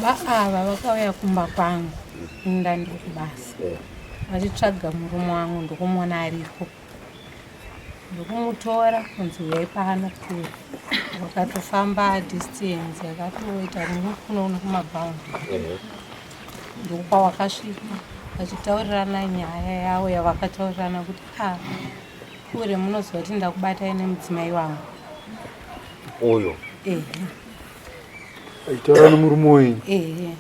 ava vakauya kumba kwangu inda ndiri kubasa vachitsvaga murume wangu ndokumona ariko ndokumutora kunzi uyai pano kure vakatofamba distance yakatoita kunoona kumabhaundi ndokupa wakasvika vachitaurirana nyaya yavo yavakataurirana kuti kure munoziva kuti ndakubatai nemudzimai wangu uyo aitaura nemurume wenyu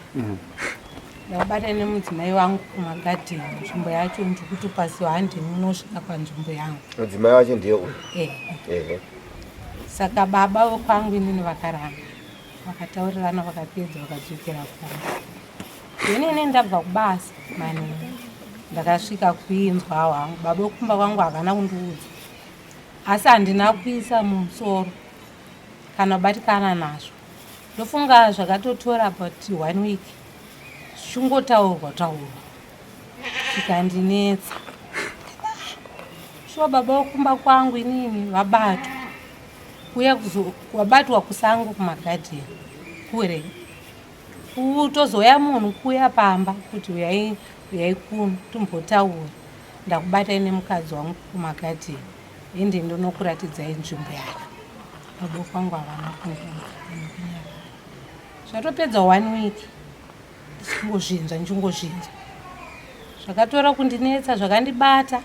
ndakubatai nemudzimai wangu kumagadheni nzvimbo yacho ndikuti pasi handini unosvika panzvimbo yangu mudzimai wacho ndiye uyo saka baba vokwangu inini vakaramba vakataurirana vakapedza vakadzokera kwangu inini ndabva kubasa manini ndakasvika kuinzwa hwangu baba vokumba kwangu havana kundiudza asi handina kuisa mumusoro kana kubatikana nazvo ndofunga zvakatotora about 1 week zvichungotaurwa zvikandinetsa shuwa baba vokumba kwangu inini vabatwa kusango kumagadheni kure kutozoya munhu kuya pamba kuti uyai kuno timbotaura ndakubatai nemukadzi wangu kumagadheni ende ndonokuratidzai nzvimbo yake baba kwangu havana kundiudzaa zvatopedza 1 week ndichingozvinza zvakatora kundinetsa zvakandibata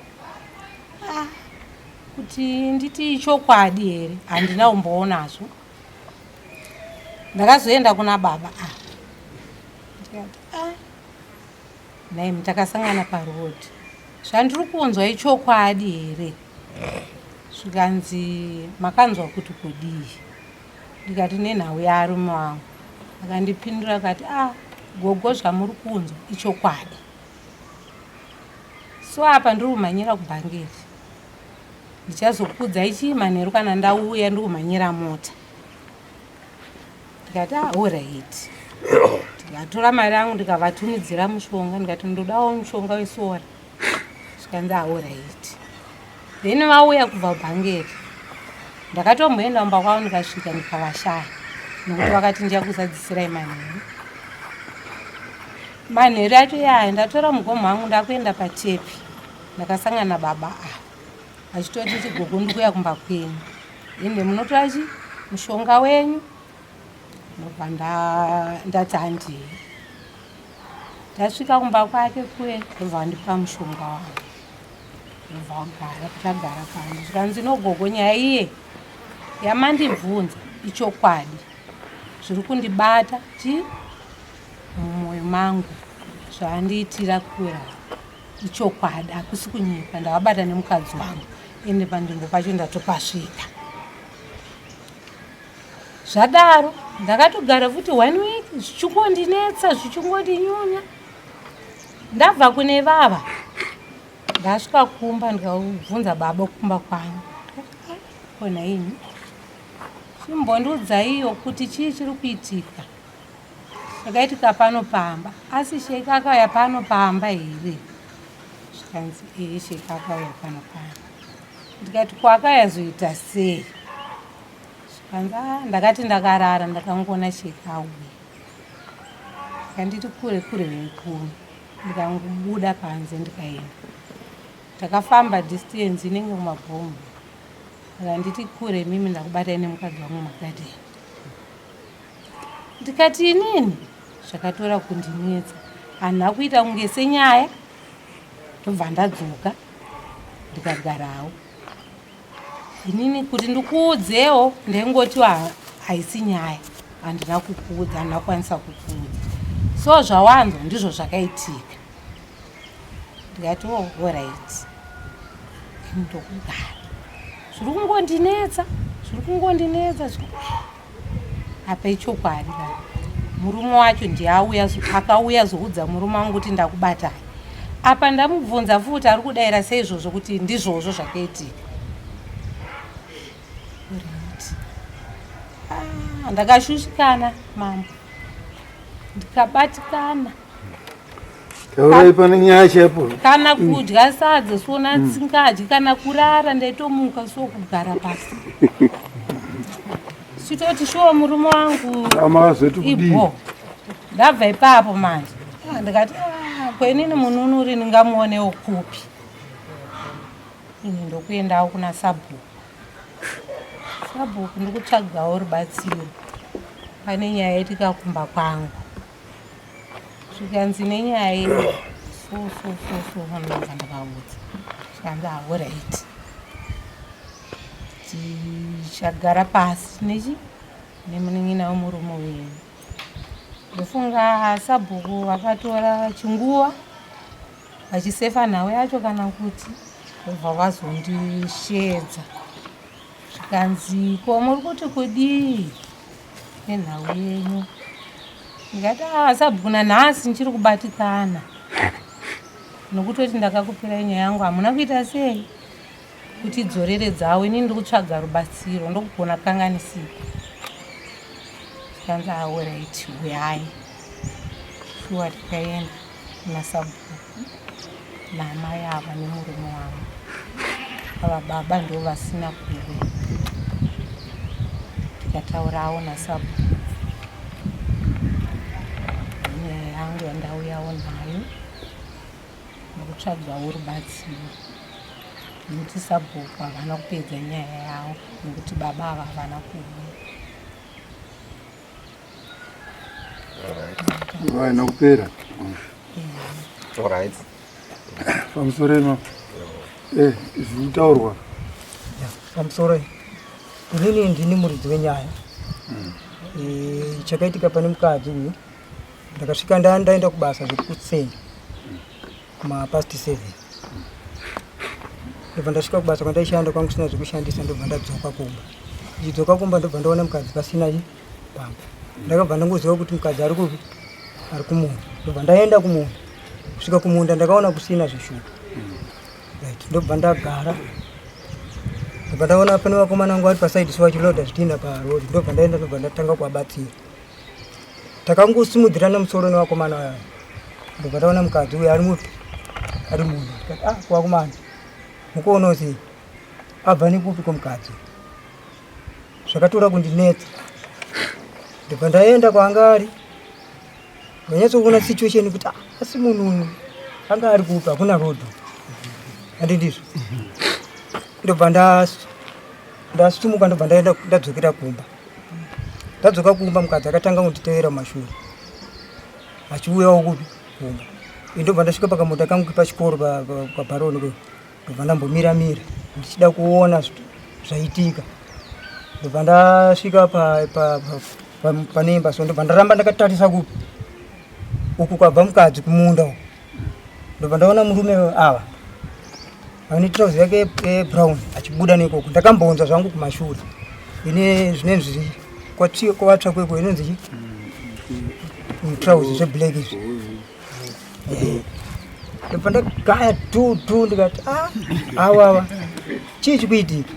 kuti nditi ichokwadi here handina kumboonazvo ndakazoenda kuna baba ndikati naimi takasangana parodhi zvandiri kunzwa ichokwadi here zvikanzi makanzwa kuti kudii ndikati nenhau yarume wangu akandipindura akati gogo zvamuri kunzwa ichokwadi so apa ndiri kumhanyira kubhangeri ndichazokudzai chii manheru kana ndauya ndiri kumhanyira mota ndikati alright ndikatora mari yangu ndikavatumidzira mushonga ndikati ndodawo mushonga wesora zvikanzi alright then vauya kubva kubhangeri ndakatomboenda kumba kwavo ndikasvika ndikavashaya nokuti vakati ndichakuzadzisirai manheru acho ndatora mugomo wangu ndakuenda patepi ndakasangana baba achitoti chigogo ndikuya kumba kwenyu ende munotora mushonga wenyu ndobva ndati handii ndasvika kumba kwake kuye ndobva ndipa mushonga wangu ndobva wagara kuchagara pano zvikanzi nogogo nyaya iye yamandibvunza ichokwadi zviri kundibata mumwoyo mangu zvaandiitira kura ichokwadi hakusi kunyika ndavabata nemukadzi wangu ende panzvimbo pacho ndatopasvika zvadaro ndakatogara futi 1 week zvichingondinetsa zvichingondinyonya ndabva kune vava ndasvika kumba ndikabvunza baba kumba kwangu kona ini chimbondiudza iyo kuti chii chiri kuitika zvakaitika pano pamba asi sheki akauya pano pamba here zvikanzi sheki akauya pano pamba ndikati kwakayazoita sei zvikanzi ndakati ndakarara ndakangona sheki auya ndikanditi kure veikumi ndikangobuda panze ndikaenda ndakafamba distance inenge kumabhomu akanditi kure mimi ndakubatai nemukadzi wangu magadheni ndikati inini zvakatora kundinetsa handina kuita kunge senyaya ndobva ndadzoka ndikagarawo inini kuti ndikuudzewo ndaingoti haisi nyaya handina kukuudza handina kukwanisa kukuudza so zvawanzwa ndizvo zvakaitika ndikati alright ndokugara zviri kungondinetsa apa ichokwadi murume wacho akauya zoudza murume wangu kuti ndakubatai apa ndamubvunza futi ari kudayira seizvozvo kuti ndizvozvo zvakaitika ndakashushikana mambo ndikabatikana taurai pane nyaya chapo kana kudya sadza sona tsingadyi kana kurara ndaitomuka sokugara pasi chitoti shuwa murume wangu amazoti kudii ndabva ipapo manje ndikati kwenini munhu uri ndingamuonewo kupi. Ini ndokuendawo kuna sabhuku. Sabhuku ndikutsvagawo rubatsiro pane nyaya yetikakumba kwangu. Zvikanzi nenyaya yedu vanobva ndakaudza zvikanzi alright tichagara pasi nemunin'ina wemurume wenyu. Ndofunga sabhuku vakatora chinguva vachisefa nhau yacho kana kuti vobva vazondishedza. Zvikanzi ko muri kuti kudii nenhau yenyu. Ndikati sabhuku nanhasi ndichiri kubatikana nokutoti ndakakupirai nyaya yangu hamuna kuita sei kuti idzorere dzawo. Ini ndiri kutsvaga rubatsiro ndokugona kanganisika. Zvikanzi alright uyai. Shuwa tikaenda kuna sabhuku namai ava nemurume wavo. Ava baba ndo vasina kuve. Tikataurawo nasabhuku nyaya yangu yandauyawo nayo nokutsvagawo rubatsiro. Nokuti sabhuku havana kupedza nyaya yavo nokuti baba ava havana kuve. Haina kupera. Alright. Pamusoro ino. Zvitaurwa. Pamusoro inini ndini muridzi wenyaya. Chakaitika pane mukadzi uyu ndakasvika ndaenda kubasa zvekusenga kumapast 7. Ndobva ndasvika kubasa kwandaishanda kwangu kusina zvekushandisa ndobva ndadzoka kumba. Ndidzoka kumba ndobva ndaona mukadzi pasina pamba. Ndakabva ndangoziva kuti mukadzi ari kupi ari kumunda. Ndobva ndaenda kumunda. Kusvika kumunda ndakaona kusina zvishupa. Ndobva ndagara. Ndobva ndaona pane vakomana vangu vari pasaidi vachiloda zvidhina parori. Ndobva ndaenda ndobva ndatanga kuvabatsira. Takangosimudzirana musoro nevakomana vaya. Ndobva ndaona mukadzi uyu ari mupi ari munda. Ndikati vakomana mukuona sei abva nekupi kwomukadzi. Zvakatora kundinetsa. Ndobva ndaenda kwaanga ari ndanyatsokuona situation kuti asi munhu uyu anga ari kupi hakuna rodho. Handi ndizvo. Ndobva ndasumuka ndobva ndaenda ndadzokera kumba. Ndadzoka kumba mukadzi akatanga kunditevera mumashure achiuyawo kupi kumba. Ndobva ndasvika pakamunda kangu pachikoro pabharoni ndobva ndambomira ndichida kuona zvaitika. Ndobva ndasvika panemba so ndobva ndaramba ndakatarisa kupi uku kwabva mukadzi kumunda uku. Ndobva ndaona murume ava ane trouser yake ebrown achibuda nekoko. Ndakambonza zvangu kumashure ine zvinenzvi kwatsva kweko inonzi trouser zveblack izvi. Ndobva ndagaya tu ndikati awa chii chikuitika.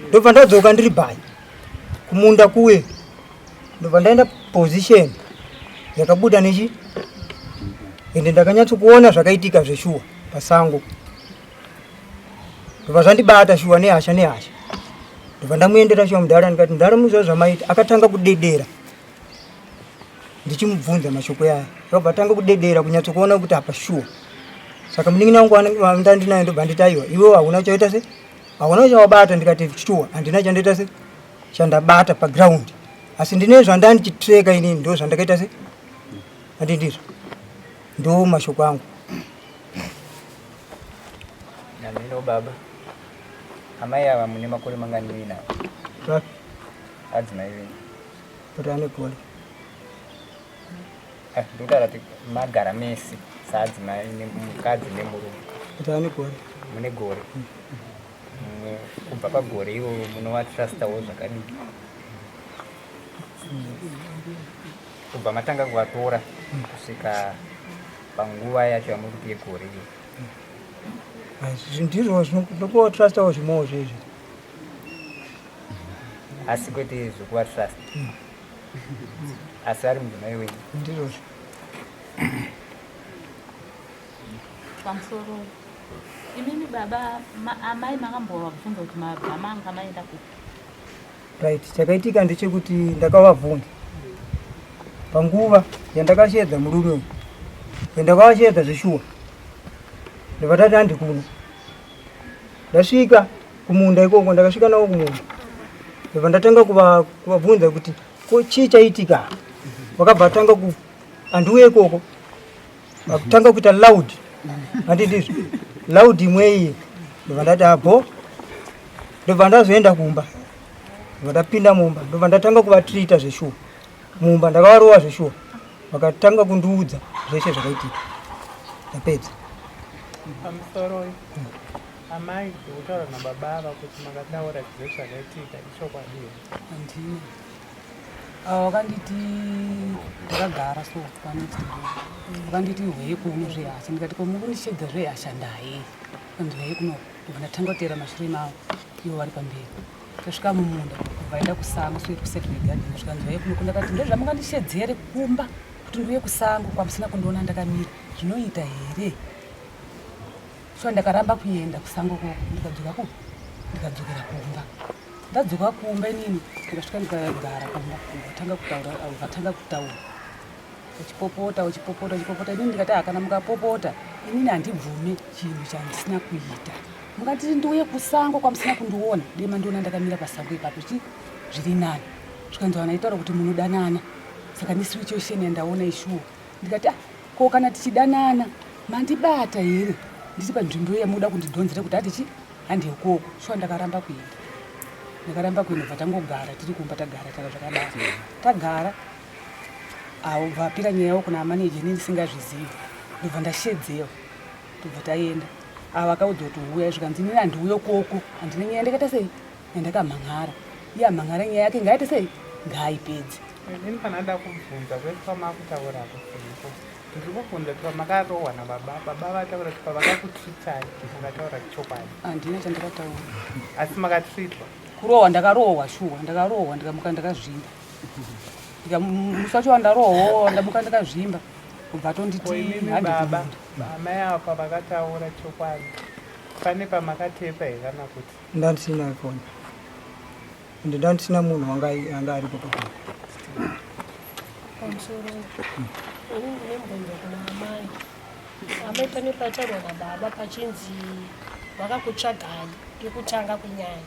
Ndobva ndadzoka ndiri bhayi kumunda kuwe. Ndobva ndaenda position yakabuda ende ndakanyatsokuona zvakaitika zveshuwa pasango. Ndobva zvandibata shuwa nehasha. Ndobva ndamuendera shuwa mudhara ndikati ndari muziva zvamaita. Akatanga kudedera ndichimubvunza mashoko yaya. Ndobva atanga kudedera kunyatsokuona kuti apa shuwa. Saka munin'ina wangu ndandinaye ndobva nditi aiwa iwewe hauna chaita se hauna chawabata. Ndikati shuwa handina chandaita se chandabata paground asi ndine zvandandichitreka inini ndo zvandakaita se handi ndizvo ndo mashoko angu. Namino baba amai ava mune makore mangani nawo? Adzimai venyu kuti ane gore. Ndikutaura kuti magara mese saadzimai mukadzi nemurume Kuti ane gore. mune gore. Kubva pagore ivo munovatrustawo zvakadii? Kubva matanga kuvatora kusvika panguva yacho yamuri kuti yegore iyo. Ndizvo zvinokuvatrustawo zvimwewo zvezvi. Asi kwete zvokuvatrust. Asi ari mudzimai wenyu. Ndizvozvo. Pamusoro imini baba amai makambovabvunza kuti mabva manga maenda kupi? Right, chakaitika ndechekuti ndakavabvunza panguva yandakashedza murume yandakashedza zvishuwa ndivatati handi kuno ndasvika kumunda ikoko ndakasvika nawo kumunda ndibva ndatanga kuvabvunza kuti ko chii chaitika vakabva tanga andiuye ikoko vakutanga kuita loud handindizvo loud imwe iyi ndibva ndati abho ndibva ndazoenda kumba ndibva ndapinda mumba ndibva ndatanga kuvatirita zveshuwa mumba ndakavarova zveshuwa vakatanga kundiudza zveshe zvakaitika ndapedza pamusoro amai kutaura nababa ava kuti makataura zvese zvakaitika ichokwadi handina vakanditi ndakagara so vakanditi hwei kuno zvehasha ndikati komukundishedza zvehasha ndaye andihwei kuno ndatanga kutera mashure mavo ivo vari pamberi tasvika mumunda vaenda kusango soiri kusetwe garden kusvika ndihwei kuno kundakati ndozvamungandishedzere kumba kuti ndiuye kusango kwamusina kundiona ndakamira zvinoita here so ndakaramba kuenda kusango koko ndikadzokera kumba ndadzoka kumba inini ndikasvika ndikagara kumba vatanga kutaura uchipopota inini ndikati hakana mukapopota inini handibvume chinhu chandisina kuita mukatiti ndiuye kusango kwamusina kundiona dema ndiona ndakamira pasango ipapo zviri nani svikanzwa naitaura kuti munodanana saka nisituation yandaona ishuwa ndikati ko kana tichidanana mandibata here nditi panzvimbo yamuda kundidhonzera kuti hatichi handi ikoko shuwa ndakaramba kuenda vatangogara tiri kumba tagara zvakadaro tagara avo vapira nyaya yavo kuna maneja inini ndisingazvizivi ndobva ndashedzewa tobva taenda ava vakaudza kuti uya zvikanzi inini handiuye koko handine nyaya ndakaita sei yandakamhan'ara iye amhan'ara nyaya yake ngaite sei ngaaipedze ini panada kubvunza kwepamaakutaurapo ndiri kubvunza kuti pamakarohwa nababa vataura kuti pavakakutritai makataura chokwadi handina chandakataura asi makatritwa kurohwa ndakarohwa shuwa ndakarohwa ndikamuka ndakazvimba musi wacho wandarohwa ndamuka ndakazvimba kubva tonditi baba amai ava pavakataura chokwadi pane pamakatepa here kana kuti ndandisina ikona ende ndandisina munhu anga aripo pakona pamusoro ini ndine mbunzo kuna amai amai pane pataurwa nababa pachinzi vakakutsvagai ngekutanga kwenyaya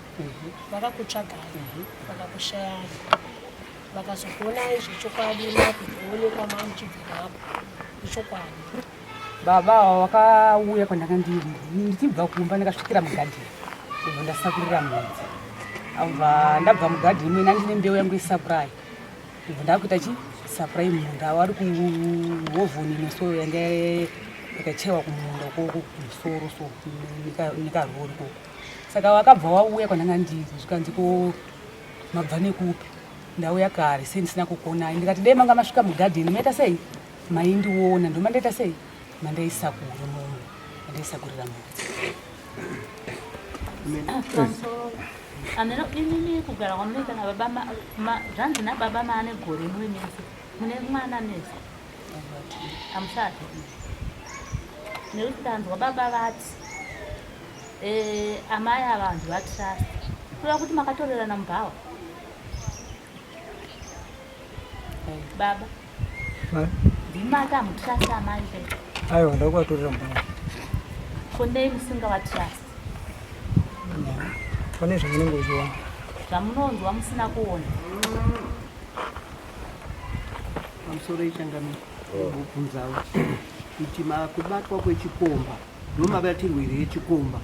vakakutsvagai vakakushayai vakazokuonai zvechokwadi makuonekwa mamuchibvirapo ichokwadi baba wakauya kwandakandiri ndichibva kumba ndakasvikira mugadheni ibva ndasakurira mhodzi abva ndabva mugadheni imwe nandine mbeu yangu isapurai ibva ndakuita sapurai munda wari kuhovhoni neso yanga yakachaiwa kumunda ukoko kumusoro so nekarori koko saka wakabva wauya kwandakandiri zvikanziko mabva nekupi ndauya kare sendisina kukonai ndikati dai manga masvika mugadheni maita sei maindiona ndomandaita sei mandaisakurira mhodzi pamusoro andina inini kugara kwamunoita nababa zvanzi nababa maane gore muri nese mune mwana nese amusati nekuti ndanzwa baba vati amai avanhu vatrust kuda kuti makatorerana mubhawa baba ndimati amutrust amai aiwa ndakuvatorera mubhawa kondei musingavatrust pane zvamunenge uchiona zvamunonzwa musina kuona pamusoro ichangamiro kubvunzawo kuti kubatwa kwechikomba ndomabatirwo here yechikomba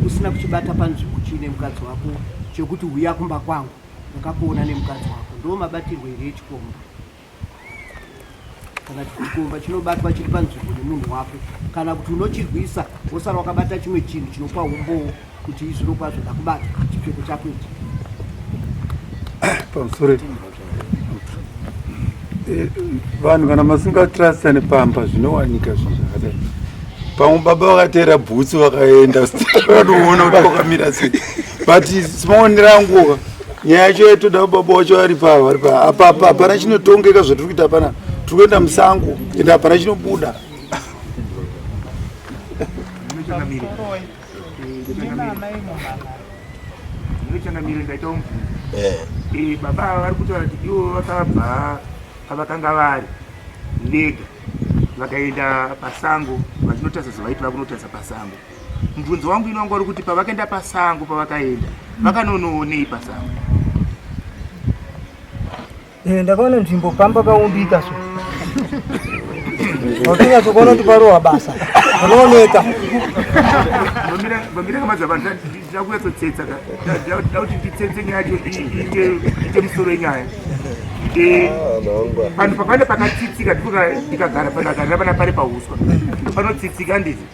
usina kuchibata panzvimbo chiine mukadzi wako chekuti uya kumba kwangu ndakakuona nemukadzi wako ndomabatirwo here yechikomba kana kuti chikomba chinobatwa chiri panzvimbo nemunhu wako kana kuti unochirwisa wosara wakabata chimwe chinhu chinopa umbowo kuti izviro kwazvo ndakubata chipfeko chako ichi pamusoro vanhu kana masingatrastani pamba zvinowanika zvinhu zvakadai pamwe baba vakateera bhutsi vakaenda vanoona kuti wakamira sei but simaonero angu nyaya yacho yaitoda baba wacho vari pava apapa hapana chinotongeka zvatiri kuita hapana tiri kuenda musango ende hapana chinobuda ndinochangamire ndaita umvunzi baba vari kutaura kuti ivo vakabva pavakanga vari vega vakaenda pasango vachinotarisa zvaiti vakunotarisa pasango. Mubvunzo wangu inonga uri kuti pavakaenda pasango pavakaenda vakanonoonei pasango? Ndakaona nzvimbo pamba kaumbika so wakinyatsokuona kuti parowa basa panooneka. Vamira kama zavana ndakuyatsotsetsa dauti nditsetse nyaya yacho ite musoro wenyaya. Panhu pakanga pakatsitsika ndikagara panagara pana pari pauswa panotsitsika ndizvi.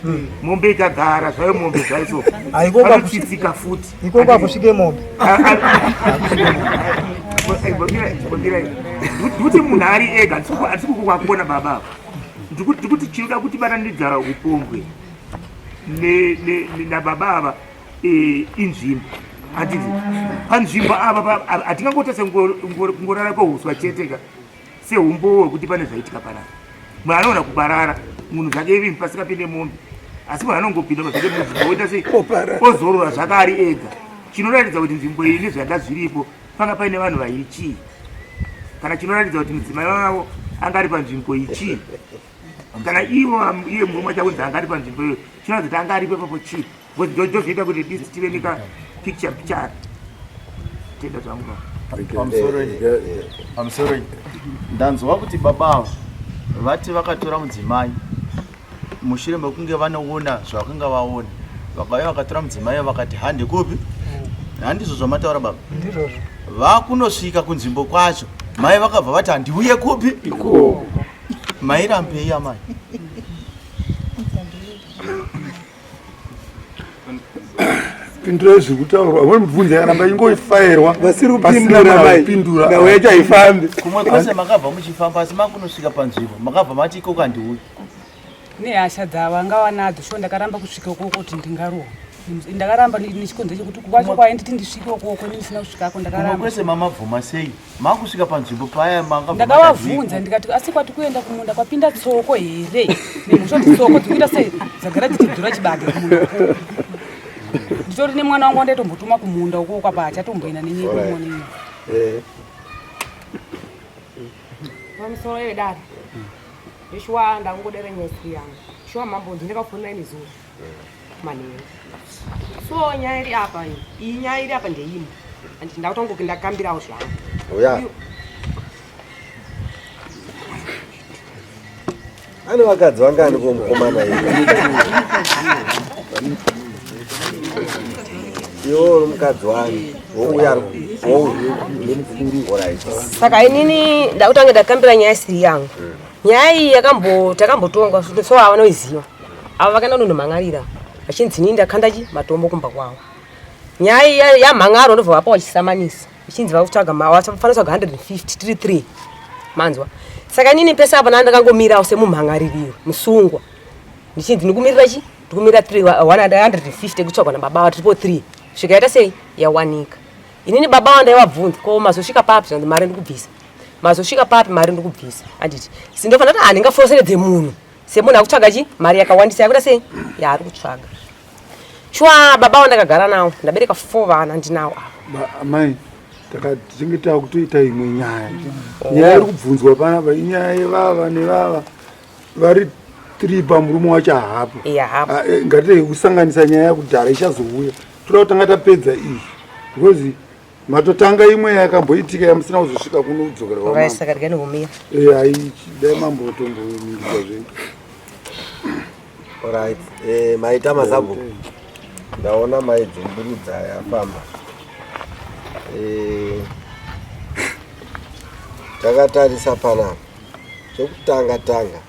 Mombe ikagara zvayo mombe zvaiso panotsitsika futi. Iko kwakusvike mombe ndikuti munhu ari ega handisi kukuona baba. Ndikuti chinoda kuti vanandidzara upombwe nababa ava inzvimbo. Handiti panzvimbo ava hatingangotarisa kungorara kweuswa chete sehumbowe kuti pane zvaitika panapa. Munhu anoona kubarara munhu zvake ivi pasingapinde mombe, asi munhu anongopinda mazvake munzvimbo oita sei ozorora zvake ari ega. Chinoratidza kuti nzvimbo iyi nezvanga zviripo panga paine vanhu vaichii, kana chinoratidza kuti mudzimai wavo anga ari panzvimbo ichii, kana iye murume chakunzi anga ari panzvimbo iyo chinoratidza kuti anga aripo papo chii. Ndozvoita kuti tive nika picture tenda zvangu pamusoro ndanzwa kuti baba vati vakatora mudzimai mushure mekunge vanoona zvavakanga vaona vakauya vakatora mudzimai vakati handi kupi, handizvo zvamataura baba? Vakunosvika kunzvimbo kwacho mai vakabva vati handiuye kupi, mairambei amai? Pindura zvekutaurwa amweni mubvunza yaramba ingoifairwa vasiri kupindura nawe yacho haifambi. Kumwe kwose makabva muchifamba asi makunosvika panzvimbo makabva mati ikoko handiuyi. Nehasha dzavo anga wanadzo sho ndakaramba kusvika ukoko kuti ndingarohwa. Ndakaramba nechikonzo chekuti kwacho kwainditi ndisvike ukoko ndisina kusvikako ndakaramba. Kumwe kwese mamabvuma sei makusvika panzvimbo paya manga ndakavabvunza ndikati asi kwati kuenda kumunda kwapinda tsoko here nemhosva dzitsoko dzikuita sei dzagara dzichidzura chibage kumunda ukoko. Nditori nemwana wangu wandaitombotuma kumunda ukoko apa achatomboenda nenyika umwonini. Pamusoro yedare ishwa ndangodere nyesi yangu shwa mambo ndinekafunira ini zuva manene so nyaya iri apa iyi nyaya iri apa ndeini anditi ndakutongoki ndakambirawo zvangu. Ane vakadzi vangani komukomana iwo uri mukadzi wani wouya saka inini ndakutanga ndakambira nyaya isiri yangu. Nyaya iyi takambotongwa so havanoiziva ava vakaenda kundonomhangarira vachinzi ndakandachi matombo kumba kwavo. Nyaya iyi yamhangaro ndobva vapa vachisamanisa vachinzi vakutsvaga vafanira tsvaga 150 3 manzwa. Saka inini pese apa ndakangomirawo semumhangaririro musungwa ndichinzi ndikumirira chi ndikumira 150 kutsvagwa nababa va tiripo 3 svika yaita sei yawanika. Inini baba vandaivabvunza ko mazosvika papi zvanzi mari ndikubvisa mazosvika papi mari ndikubvisa. Anditi sindofanira kuti handingafoseredze munhu semunhu akutsvaga chi mari yakawandisa yakuita sei yaari kutsvaga. Shwa baba vandakagara nawo ndabereka 4 vana ndinawo amai tinge takutoita imwe nyaya iri kubvunzwa panapa inyaya yevava nevava vari 3 pamurume wacho hapo. Ngatei kusanganisa nyaya yakudhara ichazouya toda kutanga tapedza izvi because matotanga imwe yakamboitika yamusina kuzosvika kunodzokerwa dai mambotombomirisa zvenyu. Alright, maita mazabhu ndaona maidzumburudza yafamba. Takatarisa panapa chokutanga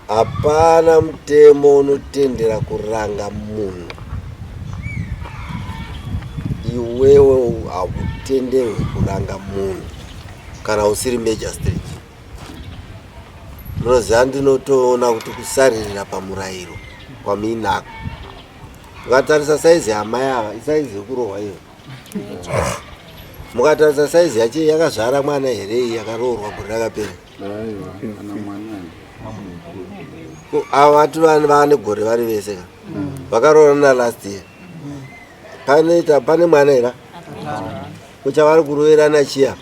hapana mutemo unotendera kuranga munhu. Iwewe hakutenderwi kuranga munhu kana usiri magistrate. Munoziva ndinotoona kuti kusaririra pamurayiro kwamuinako. Mukatarisa saizi yamai ava isaizi yekurohwa iyo. Mukatarisa saizi yacho yakazvara mwana here iyi yakaroorwa gore rakapera. Ava vati vane gore vari vese vakaroorana last year. Pane mwana here kuchavari kuroverana chiya.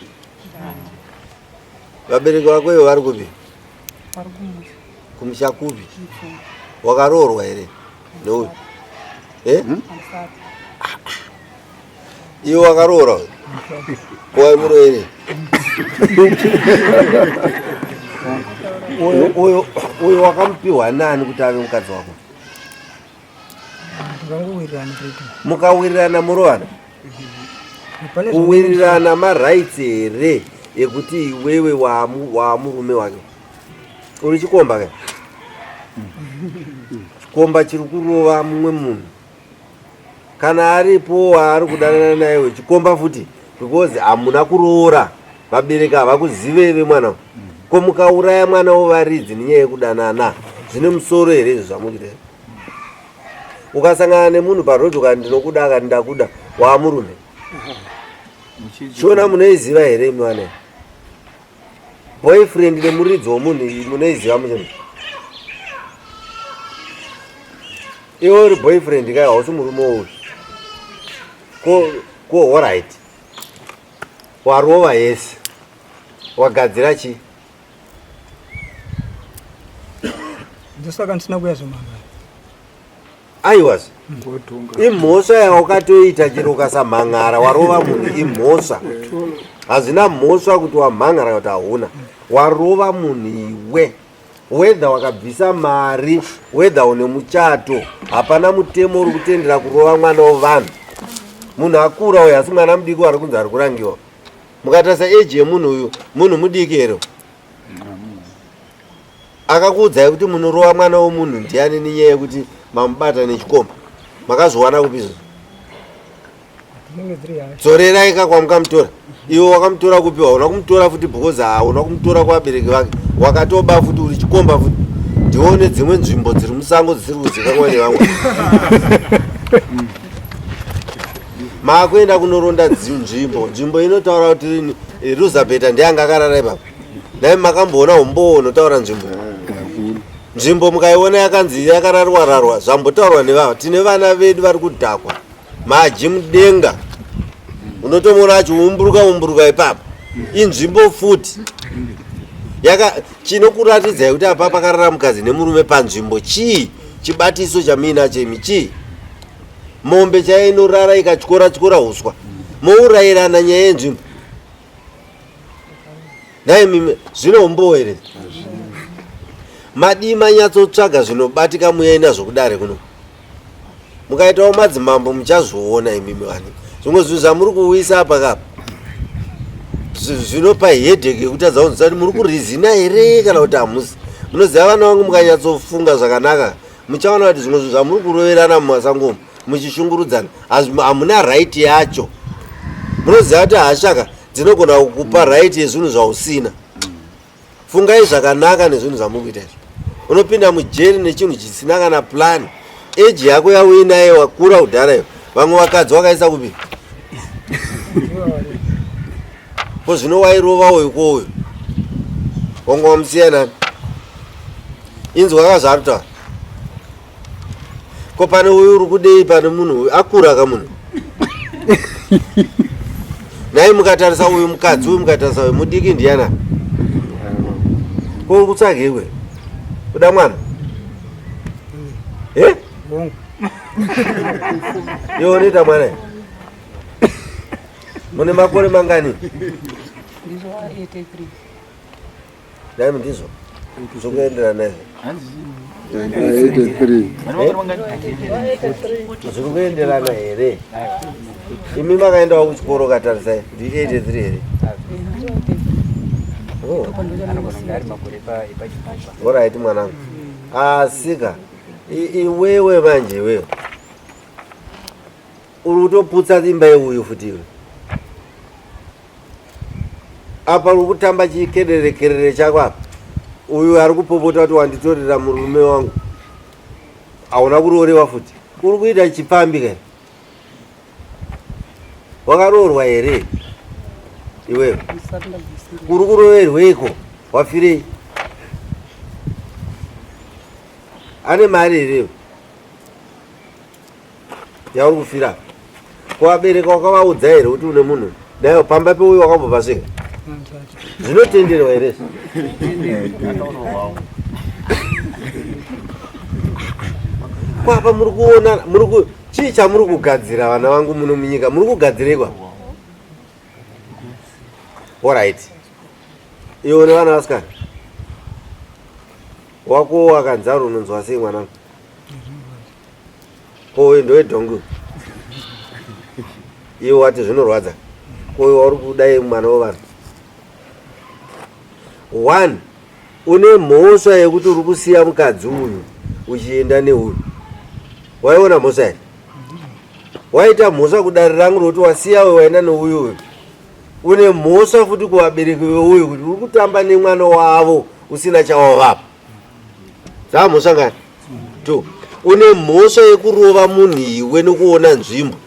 Vabereki vako ivo vari kupi? Kumusha kupi? Wakaroorwa here neuyu? Iwe wakaroorwa waimuro here? Uyu wakamupiwa nani kuti ave mukadzi wako? Mukawirirana murowana? Kuwirirana marights here ekuti iwewe wamurume wake? Uri chikomba ka? Chikomba chiri kurova mumwe munhu kana aripo waari kudanana naiwe chikomba futi, because hamuna kuroora. Vabereki havakuziveve mwana ko mukauraya mwana wovaridzi nenyaya yekudanana. Zvine musoro here izvo zvamukuita? Ukasangana nemunhu parodhi ukati ndinokuda akati ndakuda waamurume, chiona munoiziva here imi wana? Boyfriend nemuridzi womunhu munoiziva muchemu? Iwe uri boyfriend kai hausi murume wouyu ko alright, warova yese wagadzira chii? Ndosaka ndisina kuyazomanga. Aiwas imhosa yaukatoita chero ukasamhangara warova munhu imhosa. Hazina mhosva kuti wamhangara kuti hauna. Warova munhu iwe, wedha wakabvisa mari, wedha une muchato, hapana mutemo uri kutendera kurova mwana wovanhu. Munhu akura uyu asi mwana mudiki wari kunzi ari kurangiwa. Mukatarisa eji yemunhu uyu munhu mudiki here? Akakuudzai kuti munorova mwana womunhu ndiani nenyaya yekuti mamubata nechikomba? Makazowana kupi izvo? Dzorerai ka kwamukamutora. Iwe wakamutora kupi? Hauna kumutora futi because hauna kumutora kuvabereki vake. Wakatoba futi uri chikomba futi. Ndione dzimwe nzvimbo dziri musango dzisiri kuzivikanwa nevamwe. Makuenda kunoronda nzvimbo inotaura kuti Ruzabeta ndianga akarara ipapo. Nai makamboona umbo unotaura nzvimbo mukaiona yakanzi yakararwa zvambotaurwa nevava. Tine vana vedu vari kudhakwa maji mudenga, unotomona achiumburuka ipapo. Inzvimbo futi chinokuratidzai kuti apa pakarara mukadzi nemurume panzvimbo chii? Chibatiso chamina chemi chii? Mombe chainorara ikatyora huswa, mourayirana nyaya yenzvimbo. Dai mimi zvinombo here? Madi manyatsotsvaga zvinobatika muyaenda zvokudare kuno. Mukaitawo madzimambo muchazoona imimi vani. Zvimwe zvinhu zvamuri kuuyisa apa kapa zvinopa headache yekutadza kunzwa muri kurizina here kana kuti hamusi. Munoziva vana vangu mukanyatsofunga zvakanaka muchaona kuti zvimwe zvinhu zvamuri kuroverana mumasango muchishungurudzana hamuna right yacho. Munoziva kuti hashaka dzinogona kukupa right yezvinhu zvausina. Fungai zvakanaka nezvinhu zvamuri kuita izvo. Unopinda mujeri nechinhu chisina kana plan. Eji yako yauinaye wakura kudhara iyo, vamwe vakadzi wakaisa kupi? Ko zvino wairova uyu kouyu wanga wamusiya inzwi wakazvarutaura. Ko pane uyu uri kudei pane munhu uyu akura ka munhu. Nai mukatarisa uyu mukadzi uyu mukatarisa uyu mudiki ndiyana. Ko uri kutsvage iwe kuda mwana? Iwe unoita mwana? Mune makore mangani? Ndizvo 83. Dai ndizvo zvokuendera naye. 83. Zvokuenderana here? Imi makaendawo kuchikoro katarisai ndi 83 here? Alright mwanangu. Asika iwewe manje iwewe uri kutoputsa imba yeuyu futi iwe. Apa uri kutamba chikerere chako apa. Uyu ari kupopota kuti wanditorera murume wangu. Hauna kurorewa futi. Uri kuita chipambi kai? Wakaroorwa here iwewe? Uri kuroverweiko? Wafirei? Ane mari here yauri kufira? Kuvabereka wakavaudza here kuti une munhu? Nayo pamba peuyu wakambopasvika? zvinotenderwa here kwapa muri kuona chii chamuri kugadzira vana vangu muno munyika muri kugadzirekwa alright iwo nevana vasikana wako wakanzaro unonzwa sei mwanangu kowe ndowedhongu iwo wati zvinorwadza kowe wauri kudai mwana wevanhu 1 une mhosva yekuti uri kusiya mukadzi uyu uchienda neuyu waiona mhosva here waita mhosva kudari rangu rokuti wasiya we waenda neuyu uyu une mhosva futi kuvabereki veuyu kuti uri kutamba nemwana wavo usina chawavapa zvamhosva ngani 2 une mhosva yekurova munhu iwe nekuona nzvimbo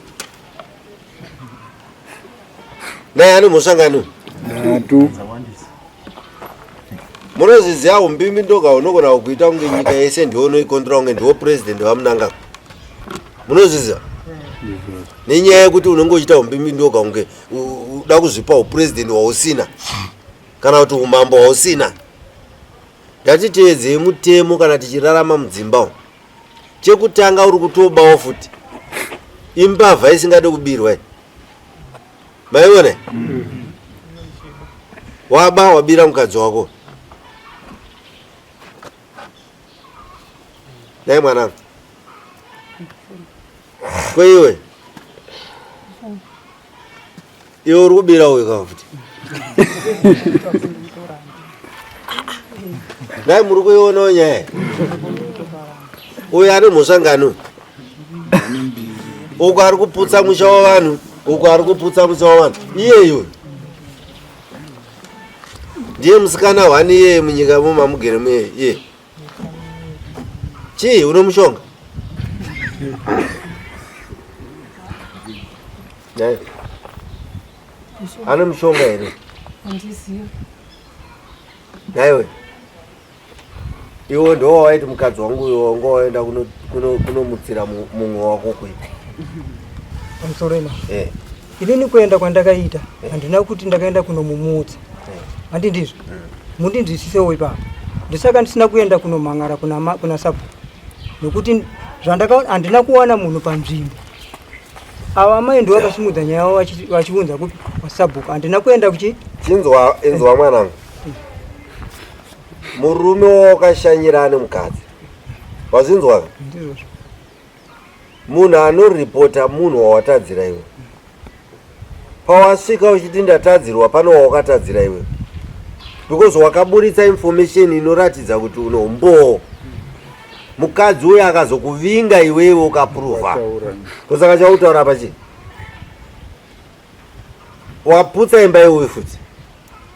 naye ane mhosva ngani munozviziva umbimbi ndoga unogona kuita kunge nyika yese ndionoikontrora kunge ndiwo purezidendi vamunanga munozviziva nenyaya yekuti unenge uchiita umbimbi ndoga kunge uda kuzvipa upurezidendi wausina kana kuti umambo wausina ngatiteedzei mutemo kana tichirarama mudzimba chekutanga uri kutobawo futi imbavha isingade kubirwa maiona waba wabira mukadzi wako dai mwanangu kweiwe iwe uri kubira uyu kava futi dai muri kuionawo nyaya uyu ane mhosva ngani uku ari kuputsa musha wavanhu uku ari kuputsa musha wavanhu iyeyo ndiye musikana hwani iyeye munyika momamugere muye iye chii une mushonga ane mushonga here naiwe iwo ndo waiti mukadzi wangu uyo wanga waenda kunomutsira mumwe wako kuita amusorena inini kuenda kwandakaita handina kuti ndakaenda kunomumutsa handi ndizvo mundinzwisisewo ipapa ndisaka ndisina kuenda kunomhang'ara kuna sapo nekuti zvandakaona handina kuwana munhu panzvimbo ava mai ndo vakasimudza nyaya yavo vachiunza kupi wasabhuku handina kuenda kuchi inzwa mwanangu murume wakashanyira ane mukadzi wazvinzwaka munhu anoripota munhu wawatadzira iwe pawasvika uchiti ndatadzirwa pano wawakatadzira iwe because wakaburitsa information inoratidza kuti unombowo mukadzi uyo akazokuvinga iwewe ukapruvha kusaka chautaura pachi waputsa imba iwe futi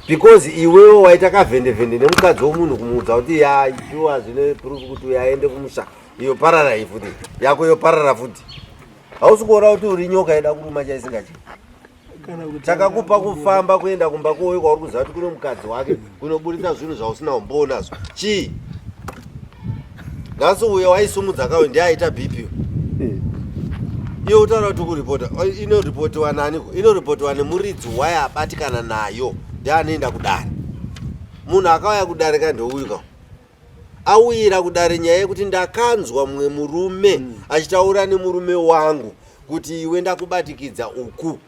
because iwewe waita kavhendevhende nemukadzi womunhu kumuudza kuti yaiwa zvine proof kuti yaende kumusha iyo parara iyi futi yako yoparara futi hausi kuona kuti uri nyoka ida kuruma chaisingachi takakupa kufamba kuenda kumba kwowe kwauri kuziva kuti kune mukadzi wake kunoburitsa zvinhu zvausina umbonazvo chii nhasi uyo waisumudza kawe ndiye aita bp iyo utaura kuti kuripota inoripotiwa naniko inoripotiwa nemuridzi wayo abatikana nayo ndianoenda kudare munhu akauya kudarika ndouyuka auyira kudare nyaya yekuti ndakanzwa mumwe murume achitaura nemurume wangu kuti iwe ndakubatikidza uku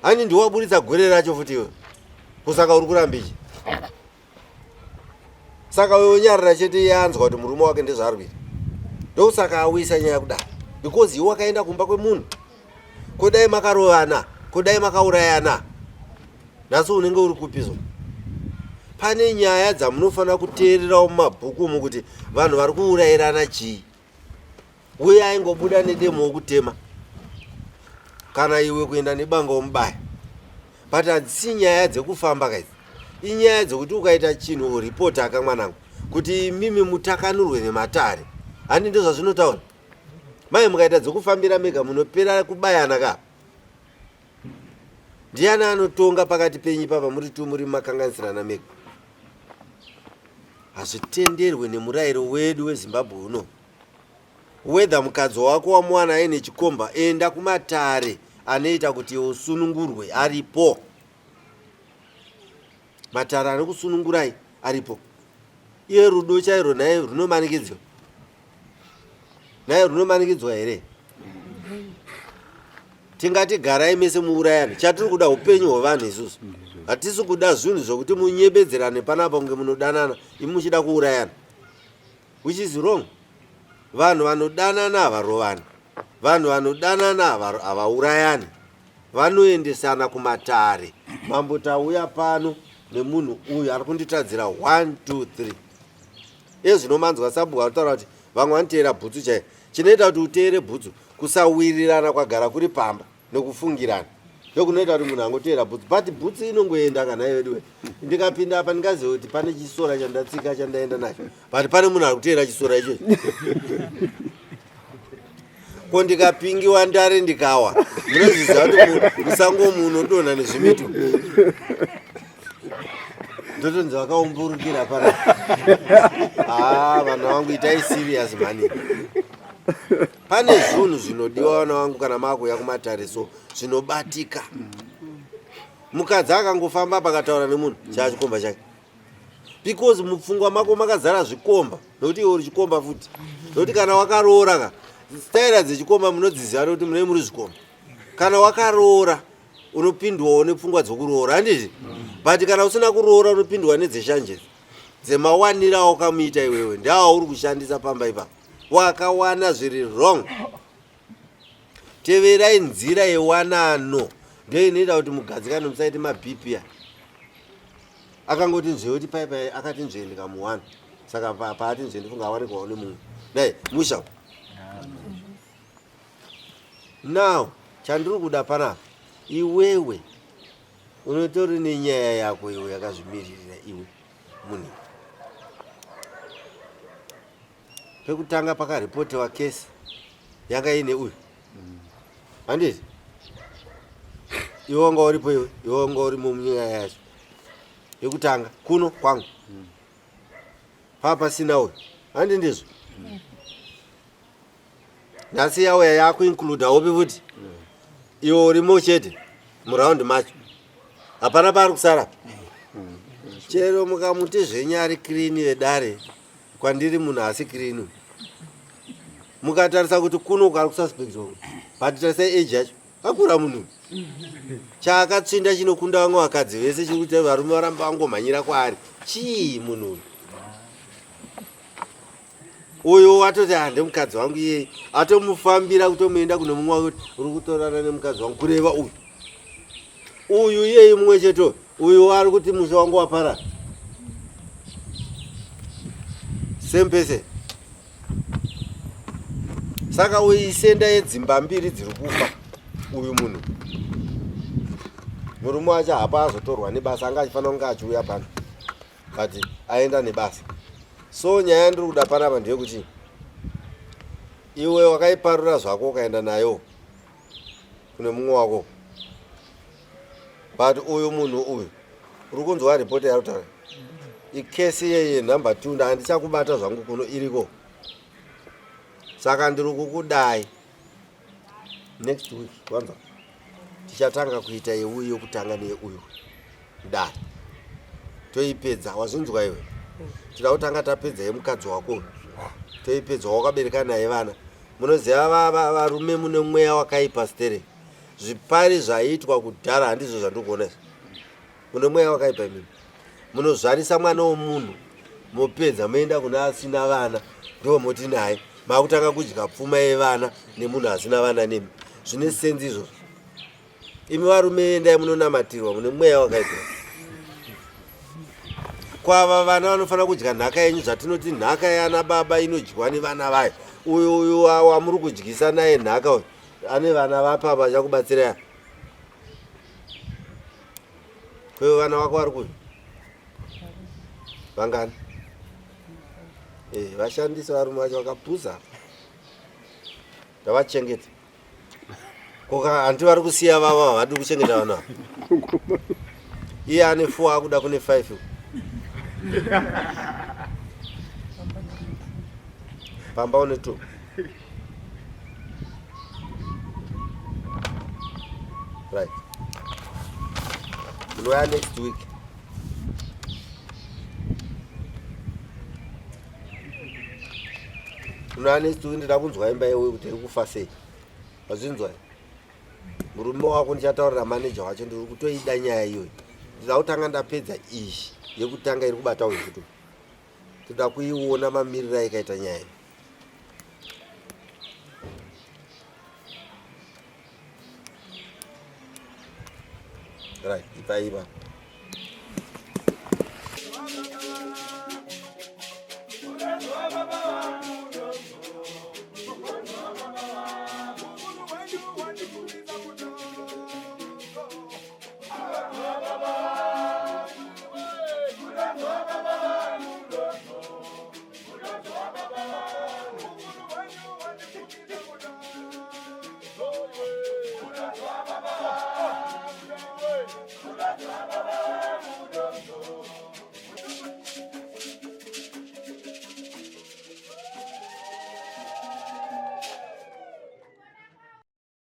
hani ndiwaburitsa gore racho futi iwe kusaka uri kurambichi saka wewe nyarira chete yanzwa kuti murume wake ndezvaari kuita ndokusaka awisa nyaya kudare because iwe wakaenda kumba kwemunhu kudai makarovana kudai makaurayana nhasi unenge uri kupizo pane nyaya dzamunofanira kuteererawo mumabhuku umu kuti vanhu vari kuurayirana chii uye aingobuda nedemo wokutema kana iwe kuenda nebanga womubaya but hadzisi nyaya dzekufamba kaidzi inyaya dzekuti ukaita chinhu uripota akamwanangu kuti imimi mutakanurwe nematare hani ndo zvazvinotaura mai mukaita dzekufambira mega munopera kubayana ka ndiani anotonga pakati penyu papa muri tu muri makanganisirana mega hazvitenderwe nemurayiro wedu wezimbabwe uno wedha mukadzi wako wamuwana aine chikomba enda kumatare anoita kuti usunungurwe aripo matara anokusunungurai aripo. Iye rudo chairo naye runomanikidzwa, naye runomanikidzwa here? Tingati garai mese muurayani. Chatiri kuda upenyu hwevanhu isusu. Hatisi kuda zvinhu zvokuti munyebedzerane panapa kunge munodanana imi muchida kuurayana, which is wrong. Vanhu vanodanana havarovani, vanhu vanodanana havaurayani, vanoendesana kumatare. Mambo tauya pano nemunhu uyu ari kunditadzira 1 2 3. Ezvinomanzwa sabhuka kutaura kuti vamwe vanoteera bhutsu chaiyo. Chinoita kuti uteere bhutsu kusawirirana kwagara kuri pamba nekufungirana ndokunoita kuti munhu angoteera bhutsu, but bhutsu inongoenda kana yeduwe. Ndikapinda apa ndingaziva kuti pane chisora chandatsika chandaenda nacho, but pane munhu ari kuteera chisora ichocho. Ko ndikapingiwa ndare ndikawa, munozviziva kuti musango munodonha nezvimitu. Ndotonzi vakaumburukira pana. Vana vangu itai serious mani. Pane zvinhu zvinodiwa vana vangu kana makuya kumatare so zvinobatika. Mukadzi akangofamba pakataura nemunhu chachikomba chake, because mupfungwa mako makazara zvikomba, nokuti iwe uri chikomba futi. Nokuti kana wakaroora ka staira dzechikomba munodziziva kuti munei muri zvikomba. Kana wakaroora unopindwawo nepfungwa dzokuroora, handizvi? But kana usina kuroora unopindwa nedzeshanjezi dzemawanira awakamuita iwewe, ndawo uri kushandisa pamba ipapo. Wakawana zviri wrong. Teverai nzira yewanano. Ndio inoita kuti mugadzikane musaite mabhipi. Akangoti nzveye kuti pai akati nzveye ndikamuwana. Saka paati nzveye ndifunga awanikwawo nemunhu. Dai musha. Now, chandiri kuda panapa, iwewe unotori nenyaya yako iwe yakazvimirira iwe munhu. Pekutanga pakaripotewa kesi yanga ine uyu, handiti? Iwe wanga uripo iwe, iwe wanga uri munyaya yacho yekutanga kuno kwangu, papa sina uyu, handi ndizvo? Nhasi yauya yakuincluda upi futi? Iwe urimo chete muraundi macho, hapana pari kusara. Chero mukamuti zvenyari clean vedare kwandiri munhu asi clean, mukatarisa kuti kuno kari kususpectwa, but tarisai age yacho akura munhu. Chaakatsvinda chinokunda vamwe vakadzi vese chiri kuti varume varamba vangomhanyira kwaari. Chii munhu uyu watoti hande mukadzi wangu iyeye, atomufambira kutomuenda kuno mumwe wake kuti uri kutorana nemukadzi wangu, kureva uyu iyeye mumwe cheto, uyu wari kuti musha wangu wapara same person. Saka uisenda yedzimba mbiri dziri kufa uyu munhu. Murume wacho hapa azotorwa nebasa, anga achifanira kunge achiuya pano but aenda nebasa. So nyaya ndiri kuda panapa ndeyekuti iwe wakaiparura zvako ukaenda nayo kune mumwe wako, but uyu munhu uyu uri kunzwa ripoti yarutaura ikesi yeye number 2 ndandichakubata zvangu kuno iriko. Saka ndiri kukudai next week wanza tichatanga kuita yeuyu yokutanga neyeuyu dai toipedza. Wazvinzwa iwe? Tida kutanga tapedza yemukadzi wako toipedza, wakabereka naye vana. Munoziva varume mune mweya wakaipa stere. Zvipari zvaiitwa kudhara handizvo zvandiri kuona izvi. Mune mweya wakaipa imini. Munozvarisa mwana womunhu mopedza moenda kuna asina vana, ndo moti naye makutanga kudya pfuma yevana nemunhu asina vana nemi. Zvine senzi izvozvo. Imi varume endai munonamatirwa, mune mweya wakaipa. Kwava vana vanofanira kudya nhaka yenyu, zvatinoti nhaka yana baba inodyiwa nevana vayo. Uyu wamuri kudyisa naye nhaka uyu ane vana vapapa achakubatsirai. Kwevo vana vako vari kuvi vangani? Vashandisi varume vacho vakapuza ndavachengeta. Koka handi vari kusiya vava havadi kuchengeta vana. Iye ane 4 akuda kune 5. Pamba une 2. Right. We'll next week. unanesti ndida kunzwa imba yewe kuti iri kufa sei wazvinzwa murume wako ndichataurira maneja wacho ndiri kutoida nyaya iyoyo ndida kutanga ndapedza izvi yekutanga iri kubata uzutu toda kuiona mamiriro ikaita nyaya right ipaipa Baba.